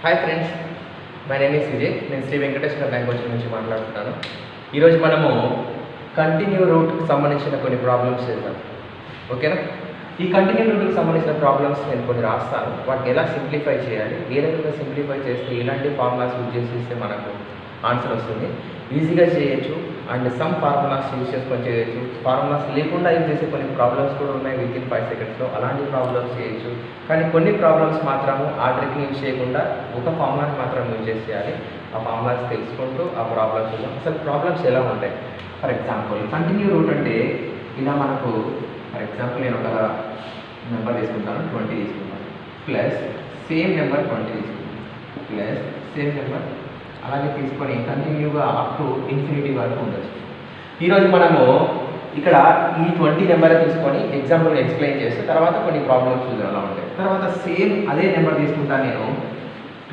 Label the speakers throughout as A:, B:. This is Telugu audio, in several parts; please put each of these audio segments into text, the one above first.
A: Hi friends, my name is Vijay. నేను శ్రీ వెంకటేశ్వర బ్యాంక్ వచ్చి నుంచి మాట్లాడుతున్నాను. ఈరోజు మనము కంటిన్యూ రూట్కి సంబంధించిన కొన్ని ప్రాబ్లమ్స్ చేద్దాం. ఓకేనా? ఈ కంటిన్యూ రూట్కి సంబంధించిన ప్రాబ్లమ్స్ నేను కొన్ని రాస్తాను. వాటిని ఎలా సింప్లిఫై చేయాలి, ఏ రకంగా సింప్లిఫై చేస్తే ఇలాంటి ఫార్ములాస్ యూజ్ చేసేస్తే మనకు ఆన్సర్ వస్తుంది, ఈజీగా చేయొచ్చు. అండ్ సమ్ ఫార్ములాస్ యూజ్ చేసుకొని చేయొచ్చు. ఫార్ములాస్ లేకుండా యూజ్ చేసే కొన్ని ప్రాబ్లమ్స్ కూడా ఉన్నాయి విత్ ఇన్ 5 సెకండ్స్లో. అలాంటి ప్రాబ్లమ్స్ చేయొచ్చు. కానీ కొన్ని ప్రాబ్లమ్స్ మాత్రము ఆ ట్రిక్ని యూజ్ చేయకుండా ఒక ఫార్ములాని మాత్రం యూజ్ చేసేయాలి. ఆ ఫార్ములాస్ తెలుసుకుంటూ ఆ ప్రాబ్లమ్స్ చూద్దాం. అసలు ప్రాబ్లమ్స్ ఎలా ఉంటాయి? ఫర్ ఎగ్జాంపుల్ కంటిన్యూ రూట్ అంటే ఇలా మనకు, ఫర్ ఎగ్జాంపుల్ నేను ఒక నెంబర్ తీసుకుంటాను, 20 తీసుకుంటాను, ప్లస్ సేమ్ నెంబర్ 20 తీసుకుంటాను, ప్లస్ సేమ్ నెంబర్ అలాగే తీసుకొని కంటిన్యూగా అప్ టు ఇన్ఫినిటీ వరకు ఉండొచ్చు. ఈరోజు మనము ఇక్కడ ఈ 20 నెంబర్ తీసుకొని ఎగ్జాంపుల్ ఎక్స్ప్లెయిన్ చేస్తే తర్వాత కొన్ని ప్రాబ్లమ్స్ చూద్దాం ఎలా ఉంటాయి. తర్వాత సేమ్ అదే నెంబర్ తీసుకుంటాను నేను,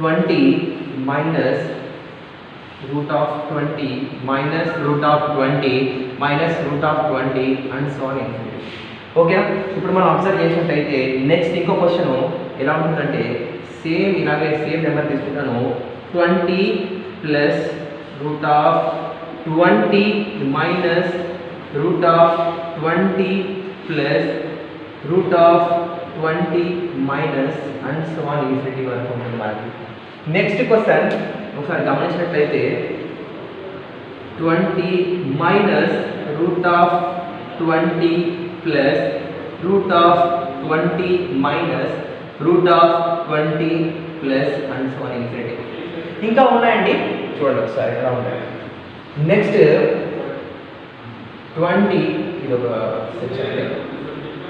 A: 20 minus root of 20 minus root of 20 minus root of 20 and so on infinity. ఓకేనా? ఇప్పుడు మనం అబ్జర్వ్ చేసినట్టయితే నెక్స్ట్ ఇంకో క్వశ్చన్ ఎలా ఉంటుందంటే సేమ్ ఇలాగే సేమ్ నెంబర్ తీసుకుంటాను, 20 plus root of 20 minus root of 20 plus root of 20 minus and so on infinity వరకు ఉంటుంది మనకి. నెక్స్ట్ క్వశ్చన్ ఒకసారి గమనించినట్లయితే 20 minus root of 20 plus root of 20 minus root of 20 plus and so on infinity. ఇంకా ఉన్నాయండి, చూడండి ఒకసారి ఎలా ఉంటాయి. నెక్స్ట్ 20, ఇది ఒక section,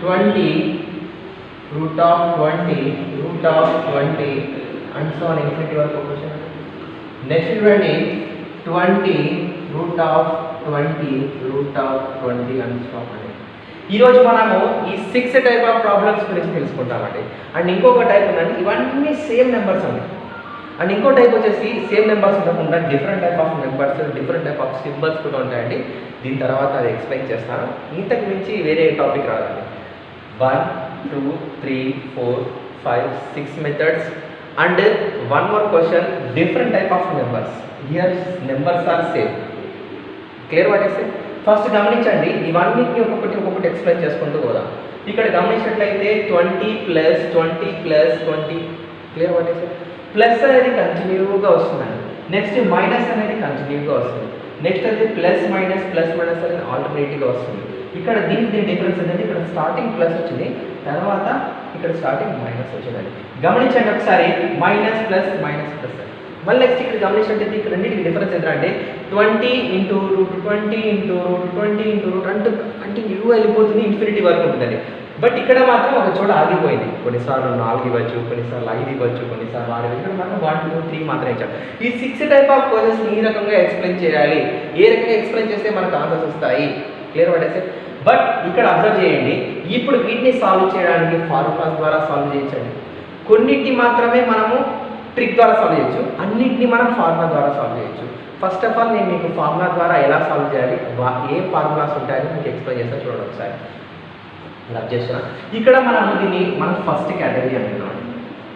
A: 20 root of 20 root of 20 and so on infinity వరకు క్వశ్చన్. నెక్స్ట్ చూడండి 20 root of 20 root of 20 and so on. ఈరోజు మనము ఈ 6 టైప్ ఆఫ్ ప్రాబ్లమ్స్ గురించి తెలుసుకుంటామండి. అండ్ ఇంకొక టైప్ ఉందండి, ఇవన్నీ సేమ్ నెంబర్స్ అండి. అండ్ ఇంకో టైప్ వచ్చేసి సేమ్ నెంబర్స్ ఉండకుండా different type of numbers, different type of symbols కూడా ఉంటాయండి. దీని తర్వాత అది ఎక్స్ప్లెయిన్ చేస్తాను. ఇంతకు మించి వేరే టాపిక్ రాదండి. 1 2 3 4 5 6 methods and one more question, different type of numbers. Here numbers are same. Clear what is? First గమనించండి, ఇవన్నిటిని ఒక్కొక్కటి ఎక్స్ప్లెయిన్ చేసుకుంటూ పోదాం. ఇక్కడ గమనించినట్లయితే 20 plus 20 plus 20. Clear what is? Plus అనేది కంటిన్యూగా వస్తుందండి. నెక్స్ట్ మైనస్ అనేది కంటిన్యూగా వస్తుంది. నెక్స్ట్ అది ప్లస్ మైనస్ అనేది ఆల్టర్నేటివ్గా వస్తుంది. ఇక్కడ దీని డిఫరెన్స్ అనేది ఇక్కడ స్టార్టింగ్ ప్లస్ వచ్చింది, తర్వాత ఇక్కడ స్టార్టింగ్ మైనస్ వచ్చిందండి. గమనించండి ఒకసారి, మైనస్ ప్లస్ మైనస్ ప్లస్. మళ్ళీ నెక్స్ట్ ఇక్కడ గమనించినట్లయితే ఇక్కడ రెండింటికి డిఫరెన్స్ ఏంటంటే 20 into root 20 into root 20 into root అంటూ కంటిన్యూ వెళ్ళిపోతుంది, ఇన్ఫినిటీ వరకు ఉంటుందండి. బట్ ఇక్కడ మాత్రం ఒక చోట ఆగిపోయింది. కొన్నిసార్లు 4 ఇవ్వచ్చు, కొన్నిసార్లు 5 ఇవ్వచ్చు, కొన్నిసార్లు 6 ఇవ్వచ్చు. ఇక్కడ మాత్రం 1 2 3 మాత్రం ఇచ్చాం. ఈ 6 టైప్ ఆఫ్ క్వశ్చన్స్ ఈ రకంగా ఎక్స్ప్లెయిన్ చేయాలి. ఏ రకంగా ఎక్స్ప్లెయిన్ చేస్తే మనకు ఆన్సర్స్ వస్తాయి. క్లియర్ పడేసి. బట్ ఇక్కడ అబ్జర్వ్ చేయండి, ఇప్పుడు వీటిని సాల్వ్ చేయడానికి ఫార్ములాస్ ద్వారా సాల్వ్ చేయొచ్చండి. కొన్నిటిని మాత్రమే మనము ట్రిక్ ద్వారా సాల్వ్ చేయొచ్చు, అన్నింటినీ మనం ఫార్ములా ద్వారా సాల్వ్ చేయొచ్చు. ఫస్ట్ ఆఫ్ ఆల్ నేను మీకు ఫార్ములా ద్వారా ఎలా సాల్వ్ చేయాలి, ఏ ఫార్ములాస్ ఉంటాయని మీకు ఎక్స్ప్లెయిన్ చేస్తాను. చూడండి ఒకసారి అబ్జర్వ్ చేస్తున్నా. ఇక్కడ మనం ఫస్ట్ కేటగిరీ అంటున్నాం.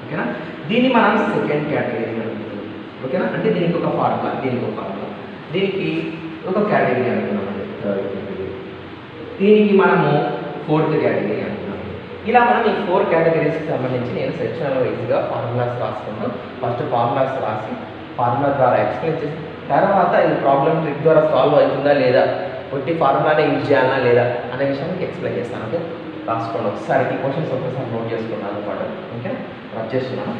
A: ఓకేనా? దీన్ని మనం సెకండ్ కేటగిరీ అంటున్నాం. ఓకేనా? అంటే దీనికి ఒక ఫార్ములా, దీనికి ఒక ఫార్ములా, దీనికి ఒక కేటగిరీ అంటున్నాం, థర్డ్ కేటగిరీ, దీనికి మనము ఫోర్త్ కేటగిరీ అంటున్నాం. ఇలా మనం ఈ 4 కేటగిరీస్కి సంబంధించి నేను సెక్షన్ వైజ్గా ఫార్ములాస్ రాసుకుంటాం. ఫస్ట్ ఫార్ములాస్ రాసి ఫార్ములా ద్వారా ఎక్స్ప్లెయిన్ చేసి తర్వాత ఈ ప్రాబ్లమ్ ట్రిక్ ద్వారా సాల్వ్ అవుతుందా లేదా, ఒట్టి ఫార్ములానే యూజ్ చేయాలా లేదా అనే విషయానికి ఎక్స్ప్లెయిన్ చేస్తాను. ఓకే, రాసుకోండి ఒకసారి. ఈ క్వశ్చన్స్ ఒకసారి నోట్ చేసుకున్నాను అనమాట. ఓకే, రబ్ చేస్తున్నాను.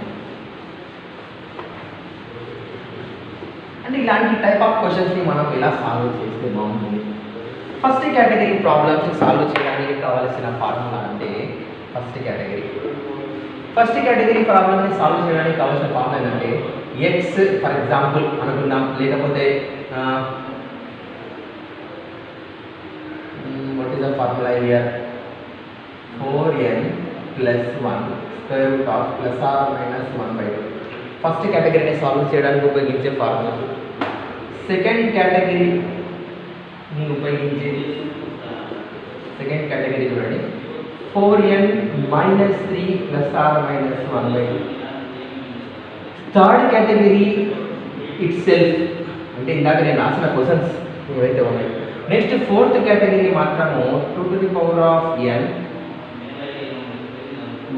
A: అంటే ఇలాంటి టైప్ ఆఫ్ క్వశ్చన్స్ని మనం ఎలా సాల్వ్ చేస్తే బాగుంటుంది. ఫస్ట్ కేటగిరీ ప్రాబ్లమ్స్ సాల్వ్ చేయడానికి కావాల్సిన ఫార్ములా అంటే ఫస్ట్ కేటగిరీ ప్రాబ్లమ్ని సాల్వ్ చేయడానికి కావాల్సిన ఫార్ములా ఏంటంటే ఎక్స్ ఫర్ ఎగ్జాంపుల్ అనుకుందాం, లేకపోతే what is the formula here, 4n plus 1 square root of plus or minus 1/2. First కేటగిరీని సాల్వ్ చేయడానికి ఉపయోగించే ఫార్ములా. సెకండ్ కేటగిరీని ఉపయోగించే సెకండ్ కేటగిరీ చూడండి, 4n minus 3 plus or minus 1/2. Third category it self, అంటే ఇందాక నేను రాసిన క్వశ్చన్స్ ఏవైతే ఉన్నాయి. నెక్స్ట్ ఫోర్త్ కేటగిరీ మాత్రము 2 to the power of n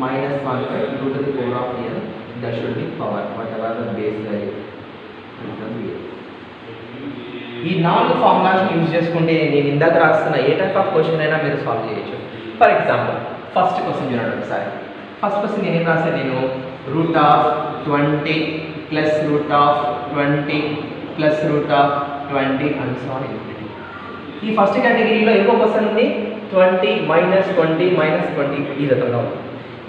A: minus 1 by 2 to the power of n, that should be power whatever the base value becomes here. ఈ 4 ఫార్ములాస్ యూజ్ చేసుకుంటే నేను ఇందాక రాస్తున్న ఏ టైప్ ఆఫ్ క్వశ్చన్ అయినా మీరు సాల్వ్ చేయొచ్చు. ఫర్ ఎగ్జాంపుల్ ఫస్ట్ క్వశ్చన్ చూడండి ఒకసారి. ఫస్ట్ క్వశ్చన్ నేను ఏం రాశాను, నేను root of 20 plus root of 20 plus root of 20 and so on infinity. ఈ ఫస్ట్ కేటగిరీలో ఇంకో క్వశ్చన్ ఉంది 20 మైనస్ 20 మైనస్ 20 ఈ రకంగా ఉంది.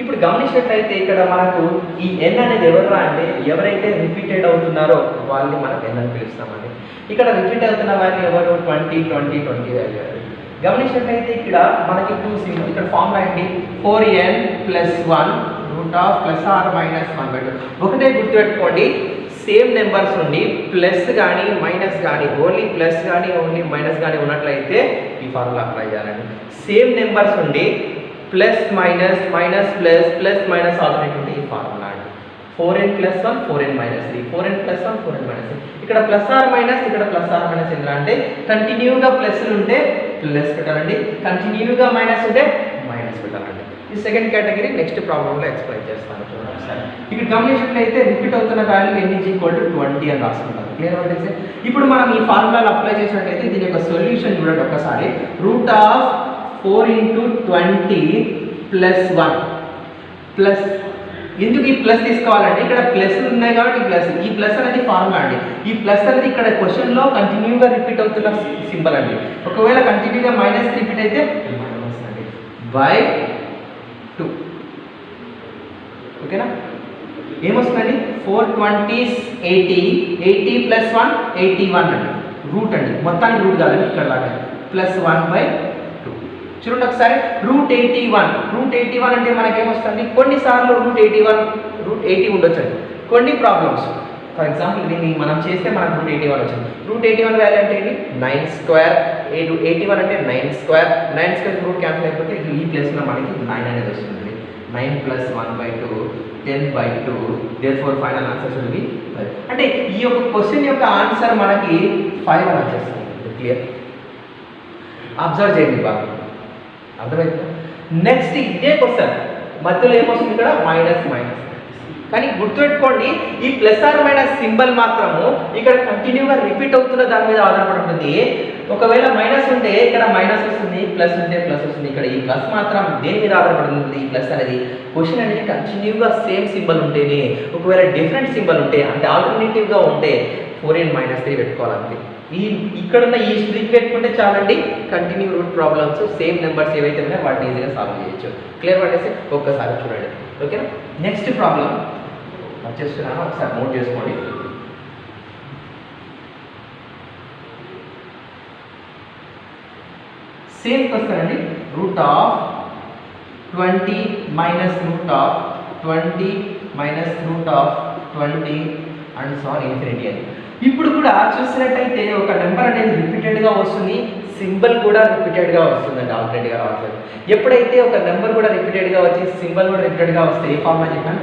A: ఇప్పుడు గమనించినట్లయితే ఇక్కడ మనకు ఈ ఎన్ అనేది ఎవరురా అంటే ఎవరైతే రిపీటెడ్ అవుతున్నారో వాళ్ళని మనకు ఎన్ అని పిలుస్తామండి. ఇక్కడ రిపీట్ అవుతున్న వారిని ఎవరు 20 20 20 వాల్యూ. గమనించినట్లయితే ఇక్కడ మనకి 2 సింపుల్ ఇక్కడ ఫార్ములా ఏంటి 4n plus 1 root of plus or minus 1/2. ఒకటే గుర్తుపెట్టుకోండి, సేమ్ నెంబర్స్ ఉండి ప్లస్ కానీ మైనస్ కానీ ఓన్లీ ప్లస్ కానీ ఓన్లీ మైనస్ కానీ ఉన్నట్లయితే ఈ ఫార్ములా అప్లై చేయాలండి. సేమ్ నెంబర్స్ ఉండి plus minus minus plus plus minus alternate ఉంటే ఈ ఫార్ములా అండి. 4n plus 1 4n minus 3 4n plus 1 4n minus 3. ఇక్కడ ప్లస్ ఆర్ మైనస్ ఇక్కడ ప్లస్ ఆర్ మైనస్ ఎందుకు అంటే కంటిన్యూగా ప్లస్ ఉంటే ప్లస్ పెట్టాలండి, కంటిన్యూగా మైనస్ ఉంటే మైనస్ పెట్టాలండి. ఈ సెకండ్ కేటగిరీ నెక్స్ట్ ప్రాబ్లంలో ఎక్స్ప్లెయిన్ చేస్తాను చూడండి ఒకసారి. ఇక్కడ గమనించినట్లయితే రిపీట్ అవుతున్న వాల్యూ n = 20 అని రాసుకుంటారు. క్లియర్ అంటే ఇప్పుడు మనం ఈ ఫార్ములాలు అప్లై చేసినట్లయితే దీని యొక్క సొల్యూషన్ చూడండి ఒకసారి. రూట్ ఆఫ్ 4 × 20 ప్లస్ 1 ప్లస్, ఎందుకు ఈ ప్లస్ తీసుకోవాలంటే ఇక్కడ ప్లస్ ఉన్నాయి కాబట్టి ప్లస్, ఈ ప్లస్ అనేది ఫార్ములా అండి. ఈ ప్లస్ అనేది ఇక్కడ క్వశ్చన్లో కంటిన్యూగా రిపీట్ అవుతున్న సింబల్ అండి. ఒకవేళ కంటిన్యూగా మైనస్ రిపీట్ అయితే మైనస్ అండి బై 2. ఓకేనా, ఏమొస్తుందండి 420 80 80 ప్లస్ 1 81 అండి. రూట్ అండి, మొత్తానికి రూట్ కాదండి ఇక్కడ లాగా ప్లస్ 1/2. చూడండి ఒకసారి రూట్ 81 అంటే మనకేమొస్తుంది, కొన్నిసార్లు రూట్ 80 ఉండొచ్చండి కొన్ని ప్రాబ్లమ్స్. ఫర్ ఎగ్జాంపుల్ దీన్ని మనం చేస్తే మనకు రూట్ 81 వచ్చింది. రూట్ 81 వాల్యూ అంటే ఏంటి 9² 81 అంటే 9² రూట్ క్యాన్సిల్ అయిపోతే ఈ ప్లేస్లో మనకి 9 అనేది వస్తుంది. 9 plus 1/2 10/2. therefore final answer should be 5. అంటే ఈ యొక్క క్వశ్చన్ యొక్క ఆన్సర్ మనకి 5 అని వచ్చేస్తుంది. క్లియర్, అబ్జర్వ్ చేయండి బాగా, అర్థమైంది. నెక్స్ట్ ఇదే క్వశ్చన్ మధ్యలో ఏమొస్తుంది ఇక్కడ మైనస్ మైనస్, కానీ గుర్తుపెట్టుకోండి ఈ ప్లస్ ఆర్ మైనస్ సింబల్ మాత్రము ఇక్కడ కంటిన్యూగా రిపీట్ అవుతున్న దాని మీద ఆధారపడి ఉంటుంది. ఒకవేళ మైనస్ ఉంటే ఇక్కడ మైనస్ వస్తుంది, ప్లస్ ఉంటే ప్లస్ వస్తుంది. ఇక్కడ ఈ ప్లస్ మాత్రం దేని మీద ఆధారపడి ఉంటుంది, ఈ ప్లస్ అనేది క్వశ్చన్ అనేది కంటిన్యూగా సేమ్ సింబల్ ఉంటేనే. ఒకవేళ డిఫరెంట్ సింబల్ ఉంటే అంటే ఆల్టర్నేటివ్గా ఉంటే 4n - 3 పెట్టుకోవాలంటే ఇక్కడున్న ఈ స్ట్రిక్ పెట్టుకుంటే చాలండి. Continue root problems same numbers ఏవైతే ఉన్నాయో వాటిని ఈజీగా సాల్వ్ చేయొచ్చు. క్లియర్ పట్టేసి ఒక్కసారి చూడండి. ఓకేనా, నెక్స్ట్ ప్రాబ్లం వచ్చేస్తున్నాను, ఒకసారి నోట్ చేసుకోండి. సేమ్ క్వశ్చన్ అండి. Root of 20 minus root of 20 minus root of 20 and so on infinity అని. ఇప్పుడు కూడా చూసినట్టయితే ఒక నెంబర్ అనేది రిపీటెడ్గా వస్తుంది, సింబల్ కూడా రిపీటెడ్గా వస్తుందండి, ఆల్టర్నేట్గా రావట్లేదు. ఎప్పుడైతే ఒక నెంబర్ కూడా రిపీటెడ్గా వచ్చి సింబల్ కూడా రిపీటెడ్గా వస్తే ఏ ఫార్ములా చెప్పాను,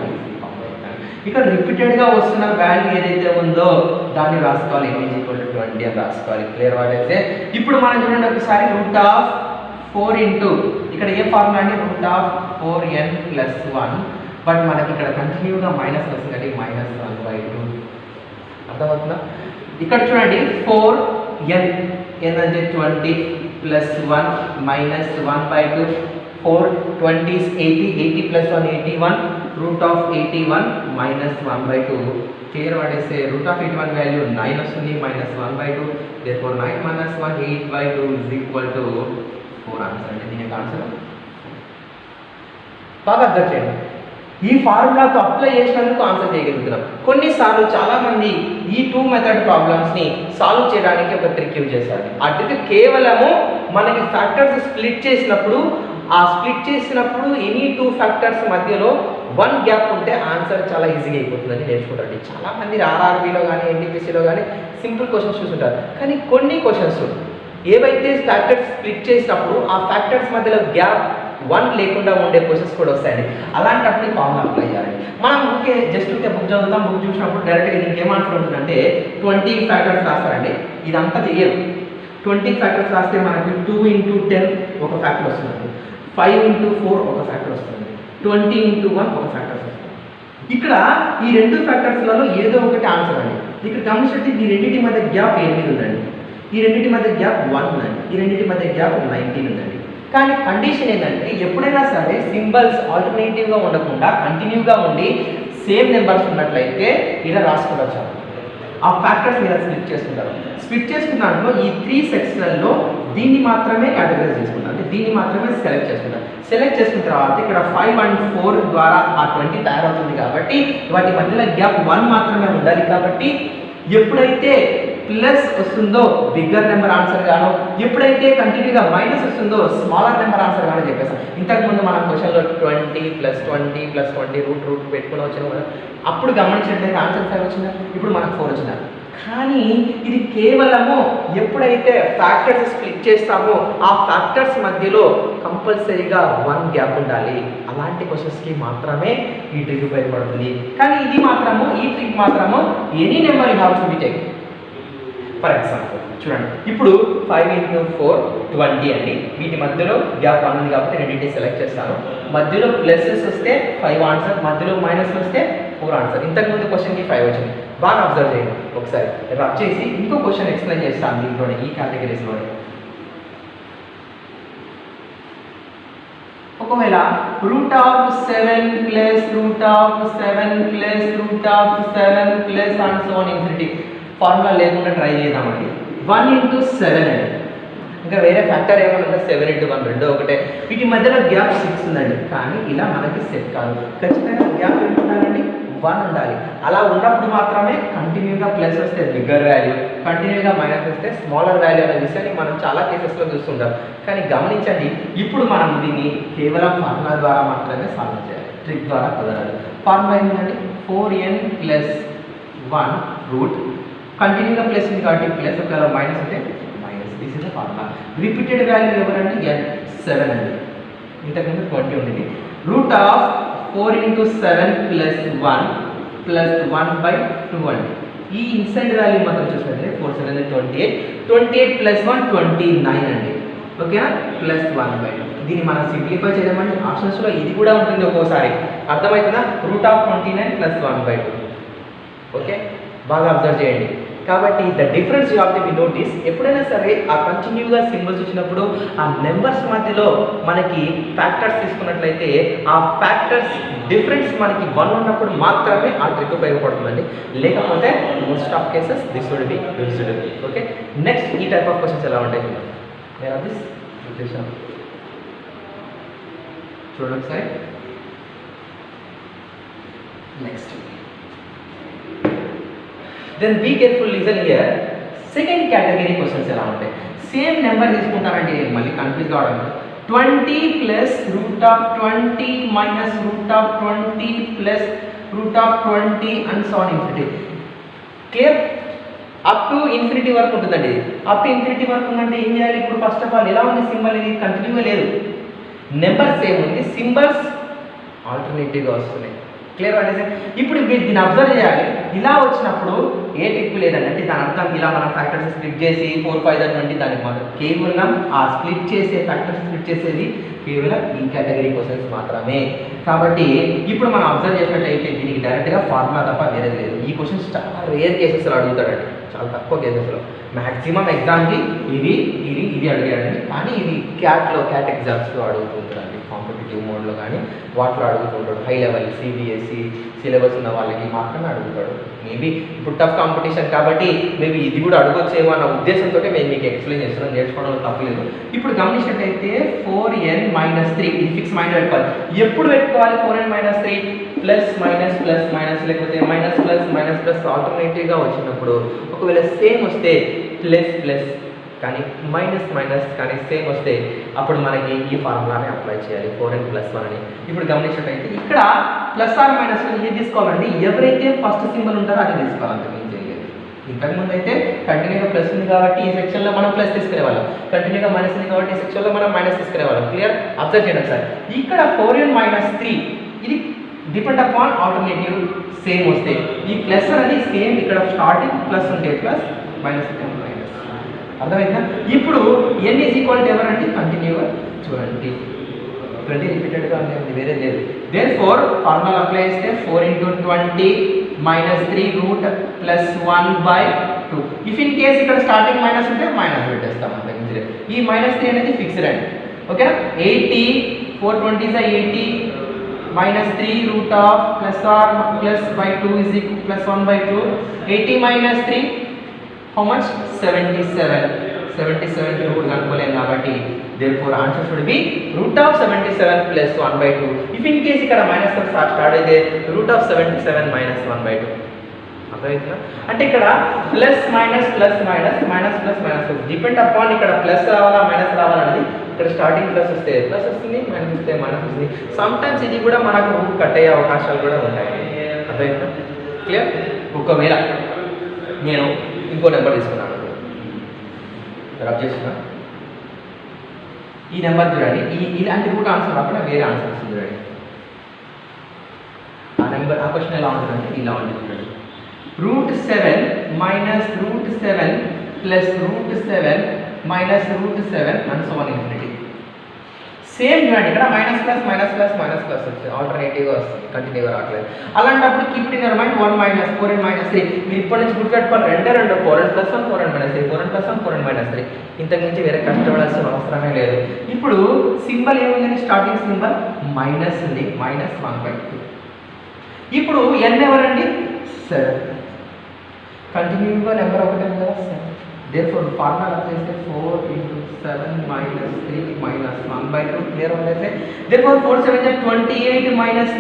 A: ఇక్కడ రిపీటెడ్గా వస్తున్న వాల్యూ ఏదైతే ఉందో దాన్ని రాసుకోవాలి, n = 20 అని రాసుకోవాలి. క్లియర్ వాడైతే ఇప్పుడు మనం చూడండి ఒకసారి రూట్ ఆఫ్ 4 ఇంటూ ఇక్కడ ఏ ఫార్ములా అంటే root of 4n plus 1, but మనకి ఇక్కడ కంటిన్యూగా మైనస్ వస్తుంది కాబట్టి -1/2. అర్థమవుతుందా? ఇక్కడ చూడండి 4n అంటే 20 plus 1 minus 1/2. 4 20 is 80, 80 plus 1 81, root of 81 minus 1/2. Clear పడేస్తే root of 81 వాల్యూ 9 వస్తుంది minus 1/2. therefore 9 minus 1 8/2 is equal to 4 answer. అంటే దీని యొక్క ఆన్సర్ బాగా అర్థం చేయండి. ఈ ఫార్ములాతో అప్లై చేసినందుకు ఆన్సర్ చేయగలుగుతున్నాం. కొన్నిసార్లు చాలామంది ఈ 2 మెథడ్ ప్రాబ్లమ్స్ని సాల్వ్ చేయడానికి ఒక ట్రిక్ యూజ్ చేస్తారు. ఆ ట్రిక్ కేవలము మనకి ఫ్యాక్టర్స్ స్ప్లిట్ చేసినప్పుడు ఎనీ 2 ఫ్యాక్టర్స్ మధ్యలో 1 గ్యాప్ ఉంటే ఆన్సర్ చాలా ఈజీగా అయిపోతుందని నేర్చుకుంటారండి. చాలామంది ఆర్ఆర్బీలో కానీ ఎన్టీపీసీలో కానీ సింపుల్ క్వశ్చన్స్ చూస్తుంటారు. కానీ కొన్ని క్వశ్చన్స్ ఏవైతే ఫ్యాక్టర్స్ స్ప్లిట్ చేసినప్పుడు ఆ ఫ్యాక్టర్స్ మధ్యలో గ్యాప్ 1 లేకుండా ఉండే క్వశ్చన్స్ కూడా వస్తాయండి. అలాంటప్పుడు ఈ ఫార్ములా అప్లై చేయాలి. మనం ఓకే జస్ట్ ఉంటే బుక్ చదువుతాం, బుక్ చూసినప్పుడు డైరెక్ట్గా దీనికి ఏం ఆన్సర్ ఉంటుందంటే 20 ఫ్యాక్టర్స్ రాస్తారండి. ఇదంతా చెయ్యరు. 20 ఫ్యాక్టర్స్ రాస్తే మనకి 2 × 10 ఒక ఫ్యాక్టర్ వస్తుందండి, 5 × 4 ఒక ఫ్యాక్టర్ వస్తుంది, 20 × 1 ఒక ఫ్యాక్టర్ వస్తుంది. ఇక్కడ ఈ రెండు ఫ్యాక్టర్స్లలో ఏదో ఒకటి ఆన్సర్ అండి. ఇక్కడ గమనించండి, ఈ రెండింటి మధ్య గ్యాప్ 8 ఉందండి, ఈ రెండింటి మధ్య గ్యాప్ 1 ఉందండి, ఈ రెండింటి మధ్య గ్యాప్ 19 ఉందండి. కానీ కండిషన్ ఏంటంటే ఎప్పుడైనా సరే సింబల్స్ ఆల్టర్నేటివ్గా ఉండకుండా కంటిన్యూగా ఉండి సేమ్ నెంబర్స్ ఉన్నట్లయితే ఇలా రాసుకుంటారు. ఆ ఫ్యాక్టర్స్ ఇలా స్ప్లిట్ చేసుకుంటారు. స్ప్లిట్ చేసుకున్న దాంట్లో ఈ 3 సెక్షన్లలో దీన్ని మాత్రమే కేటగరైజ్ చేసుకుంటారు, అంటే దీన్ని మాత్రమే సెలెక్ట్ చేసుకుంటారు. సెలెక్ట్ చేసుకున్న తర్వాత ఇక్కడ 5 and 4 ద్వారా ఆ 20 తయారవుతుంది కాబట్టి వాటి మధ్యలో గ్యాప్ 1 మాత్రమే ఉండాలి. కాబట్టి ఎప్పుడైతే ప్లస్ వస్తుందో బిగ్గర్ నెంబర్ ఆన్సర్ గాను, ఎప్పుడైతే కంటిన్యూగా మైనస్ వస్తుందో స్మాలర్ నెంబర్ ఆన్సర్ గాను చెప్పేసాం. ఇంతకుముందు మనం క్వశ్చన్లో 20 + 20 + 20 రూట్ పెట్టుకుని వచ్చిన కదా, అప్పుడు గమనించినట్లయితే ఆన్సర్ 5 వచ్చిందా, ఇప్పుడు మనకు 4 వచ్చిందా. కానీ ఇది కేవలము ఎప్పుడైతే ఫ్యాక్టర్స్ స్ప్లిట్ చేస్తామో ఆ ఫ్యాక్టర్స్ మధ్యలో కంపల్సరీగా 1 గ్యాప్ ఉండాలి. అలాంటి క్వశ్చన్స్కి మాత్రమే ఈ ట్రిక్ ఉపయోగపడుతుంది. కానీ ఇది మాత్రము ఈ ట్రిక్ మాత్రము any number you have to B take. For example చూడండి, ఇప్పుడు 5 × 4 20 అండి. వీటి మధ్యలో గ్యాప్ 1 ఉంది కాబట్టి రెండింటిని సెలెక్ట్ చేస్తాను. మధ్యలో ప్లసెస్ వస్తే 5 ఆన్సర్, మధ్యలో మైనస్ వస్తే 4 ఆన్సర్. ఇంతకుముందు క్వశ్చన్కి 5 వచ్చింది. బాగా అబ్జర్వ్ చేయండి ఒకసారి. రబ్ చేసి ఇంకో క్వశ్చన్ ఎక్స్ప్లెయిన్ చేస్తాను దీంట్లోనే, ఈ కేటగిరీస్లోనే. ఒకవేళ √7 + √7 + √7 plus and so on infinity formula లేకుండా ట్రై చేద్దామండి. 1 × 7 అండి. ఇంకా వేరే ఫ్యాక్టర్ ఏమన్నా 7 × 1 రెండో ఒకటే. వీటి మధ్యలో గ్యాప్ 6 ఉందండి. కానీ ఇలా మనకి సెట్ కాదు. ఖచ్చితంగా గ్యాప్ ఎంత ఉండాలండి, 1 ఉండాలి. అలా ఉన్నప్పుడు మాత్రమే కంటిన్యూగా ప్లస్ వస్తే బిగ్గర్ వాల్యూ, కంటిన్యూగా మైనస్ వస్తే స్మాలర్ వాల్యూ అనే విషయాన్ని మనం చాలా కేసెస్లో చూస్తుంటాం. కానీ గమనించండి, ఇప్పుడు మనం దీన్ని కేవలం ఫార్ములా ద్వారా మాత్రమే సాల్వ్ చేయాలి, ట్రిక్ ద్వారా కుదరాలి. ఫార్ములా ఏంటంటే 4n + 1 రూట్, కంటిన్యూగా ప్లస్ ఉంది కాబట్టి ప్లస్, ఒకవేళ మైనస్ అంటే minus. This is the formula. Repeated value ఎవరంటే n7 అండి. ఇంతకుముందు 20 ఉండేది. √4 × 7 + 1 + 1/2 అండి. ఈ ఇన్సైడ్ వాల్యూ మాత్రం చూసినట్లయితే 4 7 28, 28 + 1 29 అండి. ఓకేనా, +1/2. దీన్ని మనం సింప్లిఫై చేయమంటే ఆప్షన్స్లో ఇది కూడా ఉంటుంది ఒక్కోసారి. అర్థమవుతుందా? √29 + 1/2. ఓకే, బాగా అబ్జర్వ్ చేయండి. కాబట్టి the difference you have to B notice. ఎప్పుడైనా సరే ఆ కంటిన్యూగా సింబల్స్ వచ్చినప్పుడు ఆ నెంబర్స్ మధ్యలో మనకి ఫ్యాక్టర్స్ తీసుకున్నట్లయితే ఆ ఫ్యాక్టర్స్ డిఫరెన్స్ మనకి 1 ఉన్నప్పుడు మాత్రమే ఆ ట్రిక్ ఉపయోగపడుతుందండి. లేకపోతే most of cases this would be used. Okay, next ఈ టైప్ ఆఫ్ క్వశ్చన్స్ ఎలా ఉంటాయి చూడండి ఒకసారి. Next then be careful, listen here. Second category questions ఎలా ఉంటాయి, సేమ్ నెంబర్ తీసుకుంటారంటే మళ్ళీ కన్ఫ్యూజ్ కావడం. 20 + √20 - √20 + √20 and so on infinity. Clear? Up to infinity వరకు ఉంటుందండి. అప్ టు ఇన్ఫినిటీ వరకు ఉందంటే ఏం చేయాలి? ఇప్పుడు ఫస్ట్ ఆఫ్ ఆల్ ఎలా ఉంది సింబల్, ఇది కంటిన్యూగా లేదు, నెంబర్ సేమ్ ఉంది, సింబల్స్ ఆల్టర్నేటివ్గా వస్తున్నాయి. క్లియర్ అంటే ఇప్పుడు దీన్ని అబ్జర్వ్ చేయాలి. ఇలా వచ్చినప్పుడు ఏ టిక్ లేదండి, అంటే దాని అర్థం ఇలా మనం ఫ్యాక్టర్స్ స్ప్లిట్ చేసి 4 5 20 దానికి మాత్రం కేవలం ఆ స్ప్లిట్ చేసే ఫ్యాక్టర్స్ స్ప్లిట్ చేసేది కేవలం ఈ కేటగిరీ క్వశ్చన్స్ మాత్రమే. కాబట్టి ఇప్పుడు మనం అబ్జర్వ్ చేసినట్టయితే దీనికి డైరెక్ట్గా ఫార్ములా తప్ప వేరే లేదు. ఈ క్వశ్చన్స్ చాలా రేర్ కేసెస్లో అడుగుతాడండి, చాలా తక్కువ కేసెస్లో. మ్యాక్సిమం ఎగ్జామ్కి ఇది అడిగాడండి. కానీ ఇది క్యాట్ ఎగ్జామ్స్లో అడుగుతుంటాడండి, కాంపిటేటివ్ మోడ్లో కానీ వాటిలో అడుగుతుంటాడు. హై లెవెల్ సిబిఎస్ఈ సిలబస్ ఉన్న వాళ్ళకి మాత్రమే అడుగుతాడు. మేబీ ఇప్పుడు టఫ్ కాంపిటీషన్ కాబట్టి మేబీ ఇది కూడా అడగొచ్చేమో అన్న ఉద్దేశంతో మేము మీకు ఎక్స్ప్లెయిన్ చేస్తున్నాం, నేర్చుకోవడంలో తప్పలేదు. ఇప్పుడు గమనించినట్టయితే 4n - 3 ఇది ఫిక్స్ మైండ్ పెట్టుకోవాలి. ఎప్పుడు పెట్టుకోవాలి? 4n - 3 plus minus plus minus లేకపోతే మైనస్ ప్లస్ మైనస్ ప్లస్ ఆల్టర్నేటివ్గా వచ్చినప్పుడు ఒకవేళ సేమ్ వస్తే ప్లస్ ప్లస్ కానీ మైనస్ మైనస్ కానీ సేమ్ వస్తే అప్పుడు మనకి ఈ ఫార్ములాని అప్లై చేయాలి, 4n + 1 అని. ఇప్పుడు గమనించినట్టయితే ఇక్కడ ప్లస్ ఆర్ మైనస్ ఏది తీసుకోవాలండి, ఎవరైతే ఫస్ట్ సింబల్ ఉంటారో అది తీసుకోవాలి, అంతకు మించి ఏం లేదు. ఇంతకుముందు అయితే కంటిన్యూగా ప్లస్ ఉంది కాబట్టి ఈ సెక్షన్లో మనం ప్లస్ తీసుకునేవాళ్ళం, కంటిన్యూగా మైనస్ ఉంది కాబట్టి ఈ సెక్షన్లో మనం మైనస్ తీసుకునేవాళ్ళం. క్లియర్? అబ్జర్వ్ చేయండి సార్, ఇక్కడ 4n - 3 ఇది డిపెండ్ అపాన్ ఆల్టర్నేటివ్ సేమ్ వస్తే ఈ ప్లస్ అనేది సేమ్ ఇక్కడ స్టార్టింగ్ ప్లస్ ఉంటే ప్లస్, మైనస్ ఉంటే మైనస్. అర్థమైందా? ఇప్పుడు n ఈజ్ ఈక్వల్ టు ఎవరంటే కంటిన్యూగా చూడండి 20 రిపీటెడ్గా ఉంది, వేరే లేదు. దేర్ఫోర్ ఫార్ములా అప్లై చేస్తే 4 × 20 - 3 root plus 1/2. If in case ఇక్కడ స్టార్టింగ్ మైనస్ ఉంటే మైనస్ పెట్టేస్తాం అంతే. ఈ -3 అనేది ఫిక్స్డ్ అండి. ఓకేనా? 80 420 is 80 - 3 root of plus or plus by 2 is equal plus 1/2. 80 - 3 how much? 77 root కనుక్కోలేము కాబట్టి therefore answer should be root of 77 plus 1/2. if in case ఇక్కడ మైనస్ తో స్టార్ట్ అయితే root of 77 minus 1/2. అర్థమవుతుందా? అంటే ఇక్కడ plus minus plus minus minus plus minus depend upon ఇక్కడ ప్లస్ రావాలా మైనస్ రావాలనేది. ఇక్కడ స్టార్టింగ్ ప్లస్ వస్తే ప్లస్ వస్తుంది, మైనస్ వస్తే మైనస్ వస్తుంది. సమ్ టైమ్స్ ఇది కూడా మనకు రూట్ కట్ అయ్యే అవకాశాలు కూడా ఉంటాయి. అర్థమవుతుందా? క్లియర్? ఒకవేళ నేను ఇంకో నెంబర్ తీసుకున్నాను, రబ్ చేస్తున్నా, ఈ నెంబర్ చూడండి, ఇలాంటి రూట్ ఆన్సర్ కాకుండా వేరే ఆన్సర్ వస్తుంది చూడండి. ఆ నెంబర్ ఆ క్వశ్చన్ ఎలా ఉంటుందంటే ఇలా ఉంటుంది చూడండి. √7 - √7 plus √7 minus √7 and so on infinity. Same చూడండి, ఇక్కడ minus plus minus plus minus plus వస్తుంది, ఆల్టర్నేటివ్గా వస్తుంది, కంటిన్యూగా రావట్లేదు. అలాంటప్పుడు keep it in your mind 1 - 4n - 3. మీరు ఇప్పటి నుంచి గుర్తుపెట్టుకోవాలి, రెండే 4n + 1 4n - 3 4n + 1 4n - 3. ఇంతకు మించి వేరే కష్టపడాల్సిన అవసరమే లేదు. ఇప్పుడు సింబల్ ఏముందని స్టార్టింగ్ సింబల్ మైనస్ ఉంది, -1/2. ఇప్పుడు n ఎవరండి? 7. కంటిన్యూగా నెంబర్ ఒకటే ఉంది కదా 7. therefore ఫార్ములా అప్లై చేస్తే 4 × 7 - 3 - 1/2. క్లియర్ అవుతుంది? therefore 4 7 28 -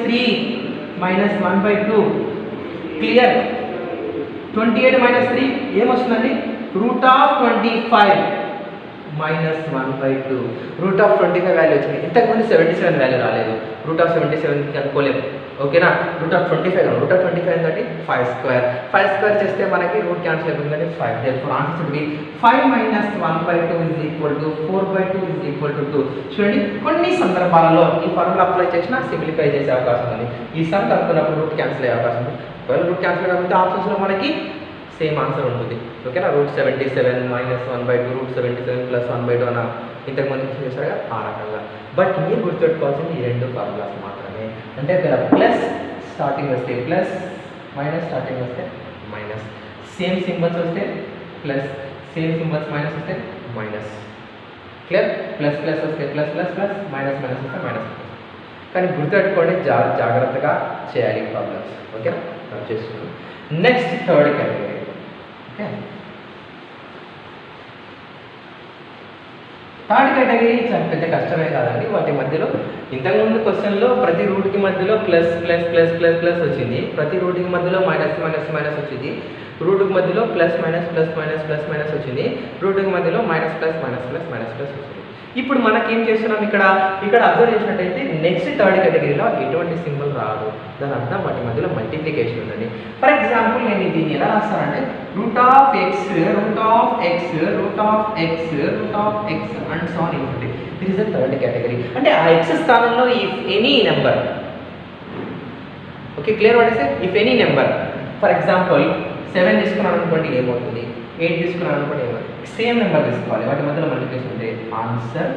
A: 3 - 1/2. క్లియర్? 28 - 3 ఏమొస్తుందండి? √25 -1/2. √25 వాల్యూ వచ్చింది. ఇంతకుముందు 77 వాల్యూ రాలేదు, √77 అనుకోలేము. ఓకేనా? √25 √25 అంటే 5² 5² చేస్తే మనకి రూట్ క్యాన్సిల్ అయిపోతుంది, 5. therefore answer should be 5 - 1/2 = 4/2 = 2. చూడండి, కొన్ని సందర్భాలలో ఈ ఫార్ములా అప్లై చేసినా సింప్లిఫై చేసే అవకాశం ఉంది. ఈ సమ్ కనుక్కున్నప్పుడు రూట్ క్యాన్సిల్ అయ్యే అవకాశం ఉంది. ఒకవేళ రూట్ క్యాన్సిల్ కాకపోతే ఆప్షన్స్లో మనకి సేమ్ ఆన్సర్ ఉంటుంది. ఓకేనా? √77 - 1/2 √77 + 1/2 అన్న ఇంతకుముందు చేశారుగా ఆ రకంగా. బట్ మీరు గుర్తుపెట్టుకోవాల్సింది ఈ రెండు ఫార్ములాస్ మాత్రమే. అంటే ఇక్కడ ప్లస్ స్టార్టింగ్ వస్తే ప్లస్, మైనస్ స్టార్టింగ్ వస్తే మైనస్, సేమ్ సింబల్స్ వస్తే ప్లస్, సేమ్ సింబల్స్ మైనస్ వస్తే మైనస్. క్లియర్? ప్లస్ ప్లస్ వస్తే plus plus plus, minus minus వస్తే మైనస్. కానీ గుర్తుపెట్టుకోండి, జాగ్రత్తగా చేయాలి ప్రాబ్లమ్స్. ఓకే? చేస్తున్నాను. Next third category. Okay, third category చాలా పెద్ద కష్టమే కాదండి. వాటి మధ్యలో ఇంతకుముందు క్వశ్చన్లో ప్రతి రూట్కి మధ్యలో plus plus plus plus plus వచ్చింది, ప్రతి రూట్కి మధ్యలో మైనస్ మైనస్ మైనస్ వచ్చింది, రూట్కి మధ్యలో plus minus plus minus plus minus వచ్చింది, రూట్కి మధ్యలో minus plus minus plus minus plus వచ్చింది. ఇప్పుడు మనకేం చేస్తున్నాం, ఇక్కడ అబ్జర్వ్ చేసినట్టయితే నెక్స్ట్ థర్డ్ కేటగిరీలో ఎటువంటి సింబల్ రాదు. దాని అర్థం వాటి మధ్యలో మల్టిప్లికేషన్ ఉందండి. ఫర్ ఎగ్జాంపుల్ నేను దీన్ని ఎలా రాస్తానంటే √x and so on infinity. This is the third category. అంటే ఆ x స్థానంలో if any number. Okay, clear? What is it? If any number. For example 7 తీసుకున్నాను అనుకోండి, ఏమవుతుంది? 8 తీసుకున్నాను అనుకోండి, ఏమవుతుంది? సేమ్ నెంబర్ తీసుకోవాలి, వాటి మధ్యలో మల్టిప్లికేషన్ ఉంటే ఆన్సర్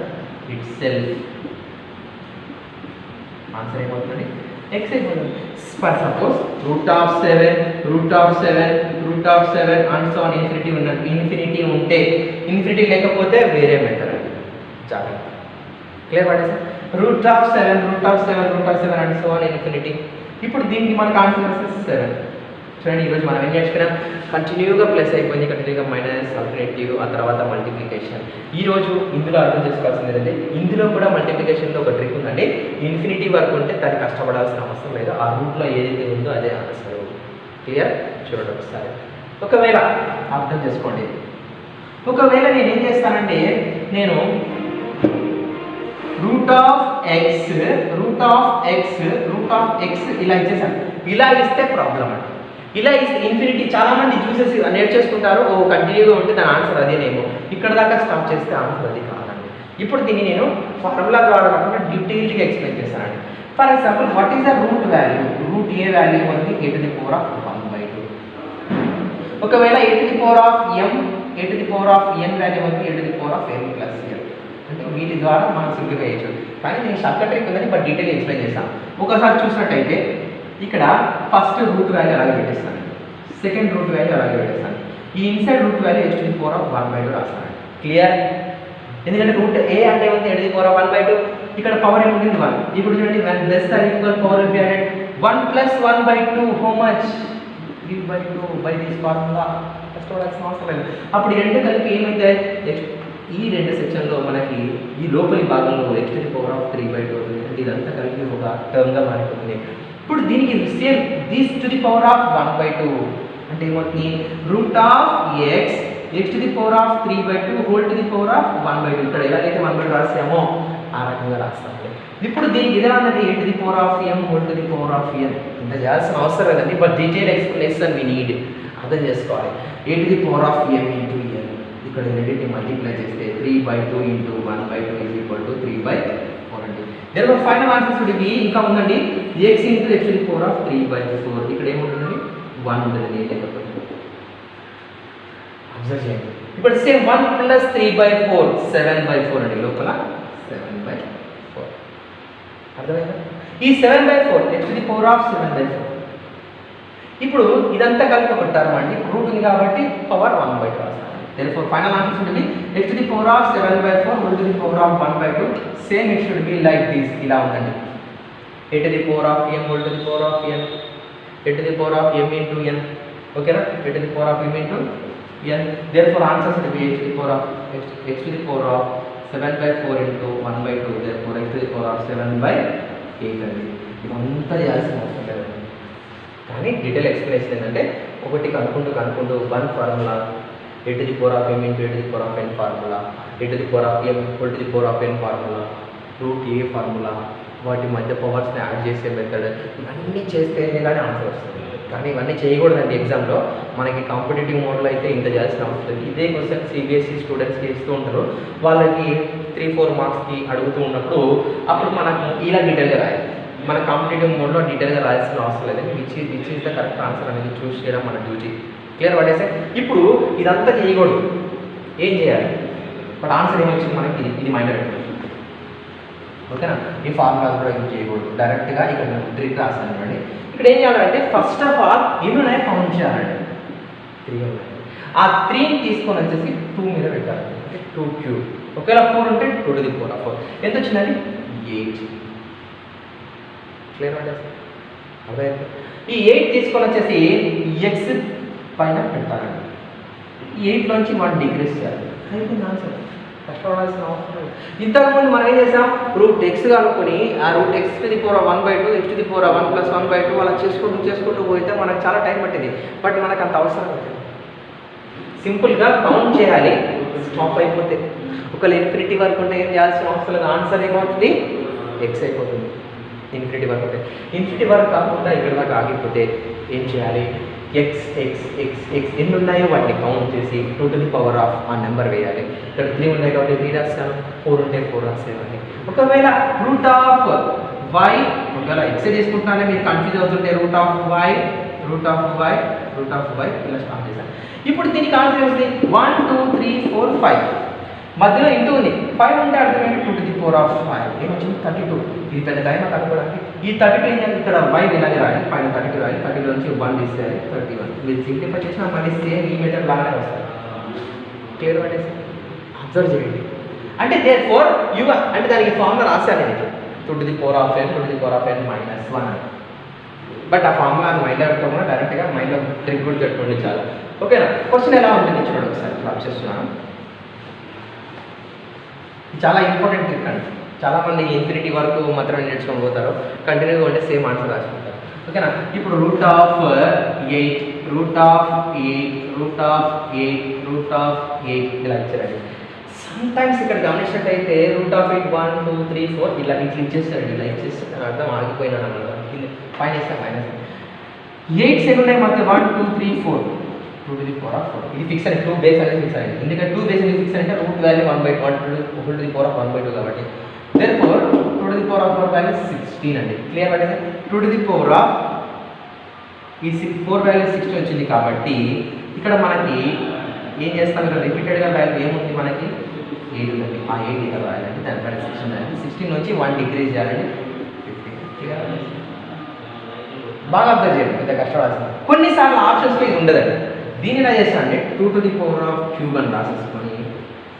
A: ఇట్ సెల్ఫ్. ఆన్సర్ ఏమవుతుందండి? x అయిపోతుంది. For suppose √7 and so on infinity ఉన్నట్టు, ఇన్ఫినిటీ ఉంటే, ఇన్ఫినిటీ లేకపోతే వేరే మెథడ్ అండి, జాగ్రత్త. Clear? What is it? √7 and so on infinity. ఇప్పుడు దీనికి మనకు ఆన్సర్ వస్తే 7. చూడండి, ఈరోజు మనం ఏం నేర్చుకున్నాం? కంటిన్యూగా ప్లస్ అయిపోయింది, కంటిన్యూగా మైనస్, ఆల్టర్నేటివ్, ఆ తర్వాత మల్టిప్లికేషన్. ఈరోజు ఇందులో అర్థం చేసుకోవాల్సింది ఏంటంటే ఇందులో కూడా మల్టిప్లికేషన్లో ఒక ట్రిక్ ఉందండి. ఇన్ఫినిటీ వరకు ఉంటే దాన్ని కష్టపడాల్సిన అవసరం లేదు, ఆ రూట్లో ఏదైతే ఉందో అదే ఆన్సర్. క్లియర్? చూడండి ఒకసారి. ఒకవేళ అర్థం చేసుకోండి, ఒకవేళ నేను ఏం చేస్తానంటే నేను √x ఇలా ఇచ్చేసాను. ఇలా ఇస్తే ప్రాబ్లం అండి. ఇలా ఇన్ఫినిటీ చాలామంది చూసేసి నేర్చేసుకుంటారు, ఓ కంటిన్యూగా ఉంటే దాని ఆన్సర్ అదేనేమో, ఇక్కడ దాకా స్టాప్ చేస్తే ఆన్సర్ అది కాదండి. ఇప్పుడు దీన్ని నేను ఫార్ములా ద్వారా కాకుండా డీటెయిల్డ్గా ఎక్స్ప్లెయిన్ చేస్తానండి. For example what is the root value, root A value ఉంది a⁴1/2. ఒకవేళ a⁴m వాల్యూ ఉంది a⁴n+n, అంటే వీటి ద్వారా మనం సింప్లిఫై చేయొచ్చు. కానీ నేను షార్ట్కట్ ట్రిక్ ఉందని బట్ డీటెయిల్ ఎక్స్ప్లెయిన్ చేస్తాను. ఒకసారి చూసినట్టయితే ఇక్కడ ఫస్ట్ రూట్ వాల్యూ అలాగే పెట్టేస్తాను, సెకండ్ రూట్ వాల్యూ అలాగే పెట్టేస్తాను, ఈ ఇన్సైడ్ రూట్ వాల్యూ h⁴1/2 రాస్తాను. క్లియర్? ఎందుకంటే రూట్ ఏ అంటే ఉంది h⁴1/2, ఇక్కడ పవర్ ఏముంటుంది 1. ఇప్పుడు చూడండి when less than equal power will be added 1 + 1/2 how much 3/2 by this formula. కష్టపడాల్సిన అవసరం లేదు. అప్పుడు ఈ రెండు కలిపి ఏమైతే ఈ రెండు సెక్షన్లో మనకి ఈ లోపలి భాగంలో x⁴3/2 ఇదంతా కలిపి ఒక టర్మ్గా మారిపోతుంది. ఇప్పుడు దీనికి same this to the power of 1/2 అంటే ఏమవుతుంది x⁴3/2 whole to the power of 1/2. ఇక్కడ ఎలాగైతే 1/2 రాసామో ఆ రకంగా రాస్తాము. ఇప్పుడు దీనికి ఇదే అన్నది a⁴m whole to the power of n. ఇంత చేయాల్సిన అవసరం లేదండి, but detail explanation we need. అర్థం చేసుకోవాలి. a⁴m × n ఇక్కడ రెండింటిని మల్టిప్లై చేస్తే 3/2 × 1/2 = 3/4 అండి. దీని ఫైనల్ ఆన్సర్ చూడండి ఇంకా ఉందండి x × x⁴3/4. ఇక్కడ ఏముంటుందండి 1 ఉంటుంది లేకపోతే. అబ్జర్వ్ చేయండి. ఇప్పుడు సేమ్ 1 + 3/4 7/4 అండి, లోపల 7/4. అర్థమైందా? ఈ 7/4 x⁴7/4. ఇప్పుడు ఇదంతా కలిపి ఒక టర్మ్ అండి, రూట్ ఉంది కాబట్టి పవర్ 1/2 రాస్తాను. therefore final answer should be x⁴7/4 whole to the power of 1/2. same it should be like this. ఇలా ఉందండి a⁴m whole to the power of n, a⁴m × n. ఓకేనా? a⁴m × n. therefore answer should be x⁴7/4 × 1/2. therefore x⁴7/8 అండి. ఇదంతా చేయాల్సిన అవసరం లేదండి, కానీ డీటెయిల్ ఎక్స్ప్లెనేషన్ ఏంటంటే ఒకటి కనుక్కుంటూ 1 formula a⁴m × a⁴n formula, a⁴m whole to the power of n formula, root A formula, వాటి మధ్య పవర్స్ని యాడ్ చేసే మెథడ్, ఇవన్నీ చేస్తేనే కానీ ఆన్సర్ వస్తుంది. కానీ ఇవన్నీ చేయకూడదండి ఎగ్జామ్లో. మనకి కాంపిటేటివ్ మోడ్లో అయితే ఇంత చేయాల్సిన అవసరం లేదు. ఇదే క్వశ్చన్ సిబిఎస్ఈ స్టూడెంట్స్కి ఇస్తూ ఉంటారు, వాళ్ళకి 3-4 మార్క్స్కి అడుగుతూ ఉన్నప్పుడు అప్పుడు మనకు ఇలా డీటెయిల్గా రాయాలి. మన కాంపిటేటివ్ మోడ్లో డీటెయిల్గా రాయాల్సిన అవసరం లేదండి. Which is the correct answer అనేది చూస్ చేయడం మన డ్యూటీ. క్లియర్ పడేసే. ఇప్పుడు ఇదంతా చేయకూడదు, ఏం చేయాలి? బట్ ఆన్సర్ ఏమొచ్చింది మనకి, ఇది మైనర్ పెట్టుకోండి. ఓకేనా? ఈ ఫార్ములాస్ కూడా యూజ్ చేయకూడదు, డైరెక్ట్గా ఇక్కడ ట్రిక్ రాస్తాను అండి. ఇక్కడ ఏం చేయాలంటే ఫస్ట్ ఆఫ్ ఆల్ ఎన్ని ఉన్నాయో కౌంట్ చేయాలండి. 3 ఉన్నాయి. ఆ 3ని తీసుకొని వచ్చేసి 2 మీద పెట్టాలి, అంటే 2³ ఒకవేళ 4 ఉంటే 2 to the power of 4 ఎంత వచ్చిందండి 8. క్లియర్ అంటే అదే ఈ 8 తీసుకొని వచ్చేసి ఎక్స్ పైన పెట్టాలండి. 8లోంచి 1 డిక్రీస్ చేయాలి. అయిపోయింది ఆన్సర్. కష్టపడాల్సిన అవసరం లేదు. ఇంతకుముందు మనం ఏం చేసాం, రూట్ ఎక్స్ కనుక్కొని ఆ రూట్ x⁴1/2 x⁴1 + 1/2 అలా చేసుకుంటూ పోతే మనకు చాలా టైం పట్టింది. బట్ మనకు అంత అవసరం లేదు, సింపుల్గా కౌంట్ చేయాలి, స్టాప్ అయిపోతే. ఒకవేళ ఇన్ఫినిటీ వరకు ఉంటే ఏం చేయాల్సిన అవసరం లేదు, ఆన్సర్ ఏమవుతుంది ఎక్స్ అయిపోతుంది. ఇన్ఫినిటీ వరకు ఉంటే, ఇన్ఫినిటీ వరకు కాకుండా ఇక్కడ దాకా ఆగిపోతే ఏం చేయాలి, ఎక్స్ ఎన్ని ఉన్నాయో వాటిని కౌంట్ చేసి 2 to the power of ఆ నెంబర్ వేయాలి. ఇక్కడ 3 ఉన్నాయి కాబట్టి 3 రాస్తాను, 4 ఉంటే 4 రాసేయాలి. ఒకవేళ రూట్ ఆఫ్ వై, ఒకవేళ ఎక్స్ తీసుకుంటున్నానే మీరు కన్ఫ్యూజ్ అవుతుంటే రూట్ ఆఫ్ వై ఇలా స్టార్ట్ చేశాను. ఇప్పుడు దీనికి ఆన్సర్ వస్తుంది 1 2 3 4 5 మధ్యలో ఇంటూ ఉంది. 5 ఉంటే అర్థం ఏంటి 2 to the power of 5 ఏమొచ్చింది 32. ఇది పెద్ద టైం కనుక్కోవడానికి. ఈ 32 ఏం చేయాలి, ఇక్కడ y ఇలాగే రాయాలి, పైన 32 రాయాలి, 32 నుంచి 1 తీసేయాలి 31. మీరు సింప్లిఫై చేసినా మళ్ళీ సేమ్ ఈ మెథడ్ లాగానే వస్తుంది. క్లియర్ పడేసి అబ్జర్వ్ చేయండి. అంటే therefore అంటే దానికి ఫార్ములా రాశాను నేను 2 to the power of n -1. But ఆ ఫార్ములా మైండ్లో పెట్టుకోకుండా డైరెక్ట్గా మైండ్లో ట్రిక్ కూడా పెట్టుకోండి చాలు. ఓకేనా? క్వశ్చన్ ఎలా ఉంటుంది చూడండి ఒకసారి. క్లాప్ చేస్తున్నాను. చాలా ఇంపార్టెంట్ ట్రిక్ అండి. చాలామంది ఇన్ఫినిటీ వరకు మాత్రమే నేర్చుకొని పోతారు, కంటిన్యూగా ఉంటే సేమ్ ఆన్సర్ రాసుకుంటారు. ఓకేనా? ఇప్పుడు రూట్ ఆఫ్ 8 ఇలా ఇచ్చారండి. సమ్టైమ్స్ ఇక్కడ గమనించినట్టయితే రూట్ ఆఫ్ 8 1 2 3 4 ఇలా ఇచ్చేస్తారండి. ఇలా ఇచ్చేస్తే అర్థం ఆగిపోయినాడు అన్నమాట. పైన ఇస్తే మైనస్. ఎయిట్స్ ఎన్ని ఉన్నాయి మధ్య 1 2 3 4 2 to the power of 4 ఇది ఫిక్స్ అని 2 బేస్ అనేది ఫిక్స్ అయింది ఎందుకంటే 2 బేస్ అనేది ఫిక్స్ అంటే root value 1/1 to the power of 1/2 కాబట్టి therefore 2 to the power of 4 value 16 అండి క్లియర్ అంటే 2 to the power of ఈ 4 వాల్యూ 16 వచ్చింది కాబట్టి ఇక్కడ మనకి ఏం చేస్తాం ఇక్కడ రిపీటెడ్గా వాల్యూ ఏముంది మనకి 8 ఉంది ఆ 8 ఇక్కడ రాయాలండి దానిపైన 16 రాయాలి 16 నుంచి 1 డిక్రీజ్ చేయాలండి 15 క్లియర్ బాగా అబ్జర్వ్ చేయండి పెద్ద కష్టపడాల్సింది కొన్నిసార్లు ఆప్షన్స్లో ఇది ఉండదండి దీన్ని ఎలా చేస్తా అంటే 2 to the power of cube అని రాసేసుకొని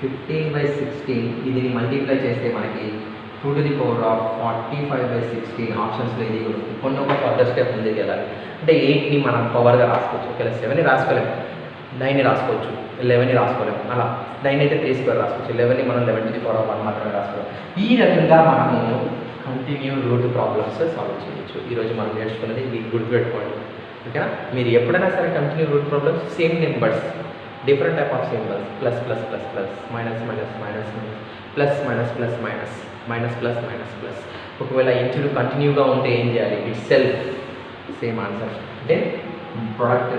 A: 15/16 ఇది మల్టిప్లై చేస్తే మనకి 2 to the power of 45/16 ఆప్షన్స్లో ఇది కొన్ని ఒక ఫర్దర్ స్టెప్ ముందుకు వెళ్ళాలి అంటే 8ని మనం పవర్గా రాసుకోవచ్చు ఒకవేళ 7ని రాసుకోలేము 9ని రాసుకోవచ్చు 11ని రాసుకోలేము అలా 9 అయితే 3² రాసుకోవచ్చు 11ని మనం 11 to the power of 1 మాత్రమే రాసుకోవాలి ఈ రకంగా మనము కంటిన్యూ రూట్ ప్రాబ్లమ్స్ సాల్వ్ చేయొచ్చు ఈరోజు మనం నేర్చుకున్నది మీకు గుర్తుపెట్టుకోండి ఓకేనా మీరు ఎప్పుడైనా సరే continue root problems same numbers different type of symbols plus plus plus plus minus minus minus plus minus plus minus minus plus minus plus ఒకవేళ ఇంచులు కంటిన్యూగా ఉంటే ఏం చేయాలి ఇట్ సెల్ఫ్ సేమ్ ఆన్సర్ అంటే ప్రోడక్ట్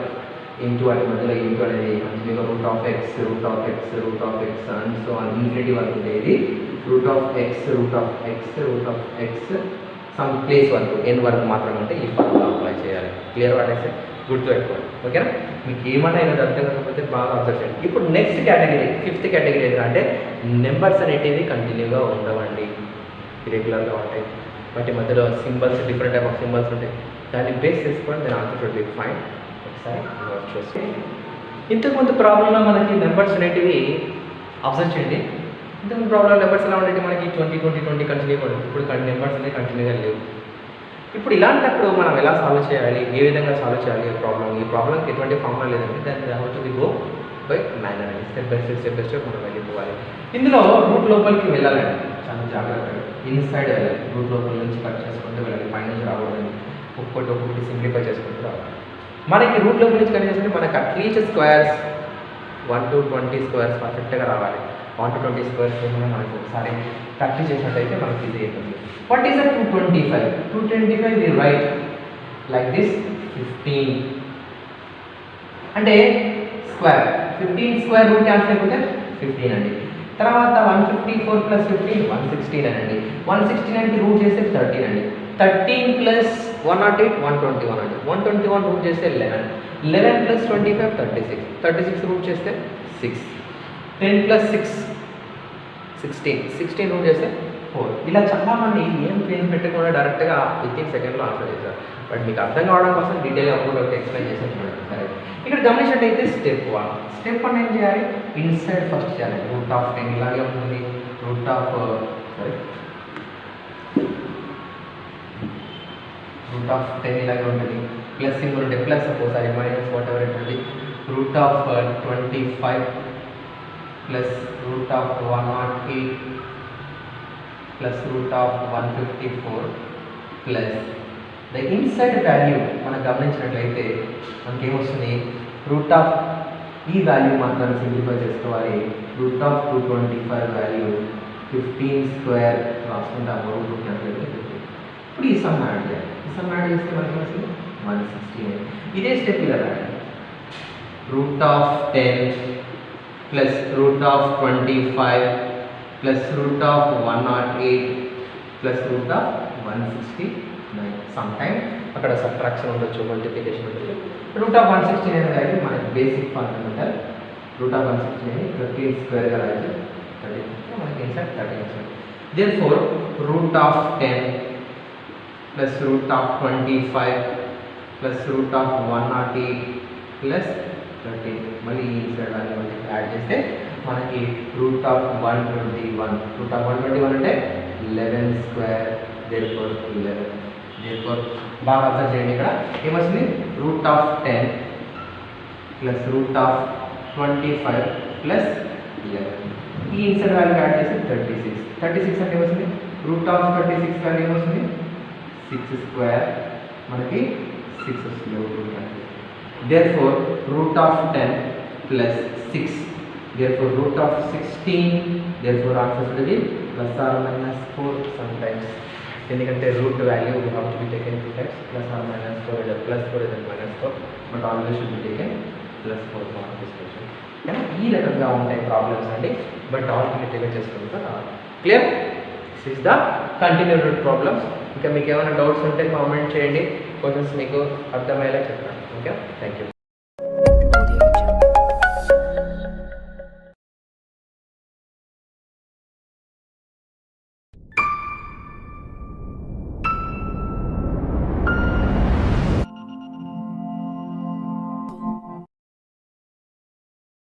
A: ఇంటూ వాటి మధ్యలో ఇంటూ అనేది కంటిన్యూగా root of X root of X root of X and so infinity వరకు ఉండేది root of X root of X root of X some place వరకు ఎన్ వరకు మాత్రమే అంటే ఈ ఫార్ములా అప్లై చేయాలి క్లియర్ వాటేస్తే గుర్తుపెట్టుకోండి ఓకేనా మీకు ఏమన్నా అయినా అర్థం కాకపోతే బాగా అబ్జర్వ్ చేయండి ఇప్పుడు నెక్స్ట్ కేటగిరీ 5th కేటగిరీ ఏంటంటే నెంబర్స్ అనేటివి కంటిన్యూగా ఉండవండి రెగ్యులర్గా ఉంటాయి వాటి మధ్యలో symbols different type of symbols ఉంటాయి దాన్ని బేస్ చేసుకొని దాని ఆన్సర్ షుడ్ బి ఫైన్ ఒకసారి నోట్ చేసుకోండి ఇంతకుముందు ప్రాబ్లంలో మనకి నెంబర్స్ అనేటివి అబ్జర్వ్ చేయండి ఇంతకుముందు ప్రాబ్లం నెంబర్స్ ఎలా ఉండేవి మనకి 20 20 20 కంటిన్యూగా ఉంటుంది ఇప్పుడు నెంబర్స్ అనేవి కంటిన్యూగా లేవు ఇప్పుడు ఇలాంటప్పుడు మనం ఎలా సాల్వ్ చేయాలి ఏ విధంగా సాల్వ్ చేయాలి ఈ ప్రాబ్లంకి ఎటువంటి ఫార్ములా లేదంటే దాన్ని how to go by manner అని స్టెప్ బై స్టెప్ మనం వెళ్ళిపోవాలి ఇందులో రూట్ లోపలికి వెళ్ళాలండి చాలా జాగ్రత్తగా ఇన్సైడ్ వెళ్ళాలి రూట్ లోపల నుంచి కట్ చేసుకుంటూ వెళ్ళాలి పైనుంచి రాకూడదని ఒక్కొక్కటి సింప్లిఫై చేసుకుంటూ రావాలి మనకి రూట్ లోపల నుంచి కట్ చేసుకుంటే మనకి అట్లీస్ట్ స్క్వేర్స్ 1 to 20 స్క్వేర్స్ పర్ఫెక్ట్గా రావాలి 1 to 20 స్క్వేర్స్ ఏమైనా మనకి ఒకసారి ప్రాక్టీస్ చేసినట్టయితే మనకి ఇది అవుతుంది what is 225 we write like this 15 అంటే స్క్వేర్ 15 స్క్వేర్ రూట్ క్యాన్సిల్ అయిపోతే 15 అండి తర్వాత 154 ప్లస్ 15 116 అనండి 169కి రూట్ చేస్తే 13 అండి 13 ప్లస్ 108 121 అండి 121 రూట్ చేస్తే 11 11 ప్లస్ 25 36 36 రూట్ చేస్తే 6 10 ప్లస్ 6 16 రూట్ చేస్తే 4 ఇలా చాలామంది ఏం పేరు పెట్టకుండా డైరెక్ట్గా వితిన్ సెకండ్లో ఆన్సర్ చేశారు బట్ మీకు అర్థం కావడం కోసం డీటెయిల్గా ఒక్కొక్కటి ఎక్స్ప్లెయిన్ చేసేది సరే ఇక్కడ గమనించినట్టయితే స్టెప్ 1 ఏం చేయాలి ఇన్సైడ్ ఫస్ట్ చేయాలి రూట్ ఆఫ్ 10 ఇలాగే ఉంటుంది రూట్ ఆఫ్ రూట్ ఆఫ్ 10 ఇలాగే ఉంటుంది ప్లస్ సింబల్ ఉంటే ప్లస్ ఒక్కోసారి మైనస్ వాట్ ఎవర్ ఉంటుంది root of 25 plus root of 108 plus root of 154 plus the inside value మనం గమనించినట్లయితే మనకి ఏమొస్తుంది రూట్ ఆఫ్ ఈ వాల్యూ మాత్రం సింప్లిఫై చేసుకోవాలి రూట్ ఆఫ్ 225 వాల్యూ 15 స్క్వేర్ రాసుకుంటాము రూట్ ఇప్పుడు ఈ సమ్ యాడ్ చేయాలి ఈ సమ్ యాడ్ చేస్తే మనకి వస్తుంది 116 ఇదే స్టెప్ ఇలా రాయాలి root of 10 plus root of 25 plus root of 108 plus root of 169 some time అక్కడ సబ్ట్రాక్షన్ ఉండొచ్చు మల్టిప్లికేషన్ ఉండొచ్చు రూట్ ఆఫ్ 116 అనేది మనకి బేసిక్ ఫండమెంటల్ రూట్ ఆఫ్ 116 అనేది 13 స్క్వేర్గా రాయాలి 13 మనకి ఇన్సైడ్ 13 వస్తుంది therefore root of 10 plus root of 25 plus root of 108 plus 13 మళ్ళీ ఇన్సైడ్ వాల్యూ మళ్ళీ యాడ్ చేస్తే మనకి రూట్ ఆఫ్ 121 రూట్ ఆఫ్ 121 అంటే 11 స్క్వేర్ దేర్ఫోర్ 11 దేర్ఫోర్ బాగా అర్థం చేయండి ఇక్కడ ఏమొస్తుంది root of 10 plus root of 25 plus 11 ఈ ఇన్సైడ్ వాల్యూ యాడ్ చేస్తే 36 అంటే ఏమొస్తుంది రూట్ ఆఫ్ 36 వాల్యూ ఏమొస్తుంది 6 స్క్వేర్ మనకి 6 వస్తుంది therefore root of 10 plus 6 therefore root of 16 therefore answer should be plus or minus 4 sometimes ఎందుకంటే root value we have to be taken 2 times plus or minus 4 either plus 4 either minus 4 but always should be taken plus 4 for this question. కానీ ఈ రకంగా ఉంటాయి ప్రాబ్లమ్స్ అండి, బట్ ఆల్టర్నేటివ్గా చేసుకుంటూ రావాలి. Clear? This is the continued root problems. ఇంకా మీకు ఏమైనా డౌట్స్ ఉంటే కామెంట్ చేయండి, క్వశ్చన్స్ మీకు అర్థమయ్యేలా చెప్తాను. Okay, thank you.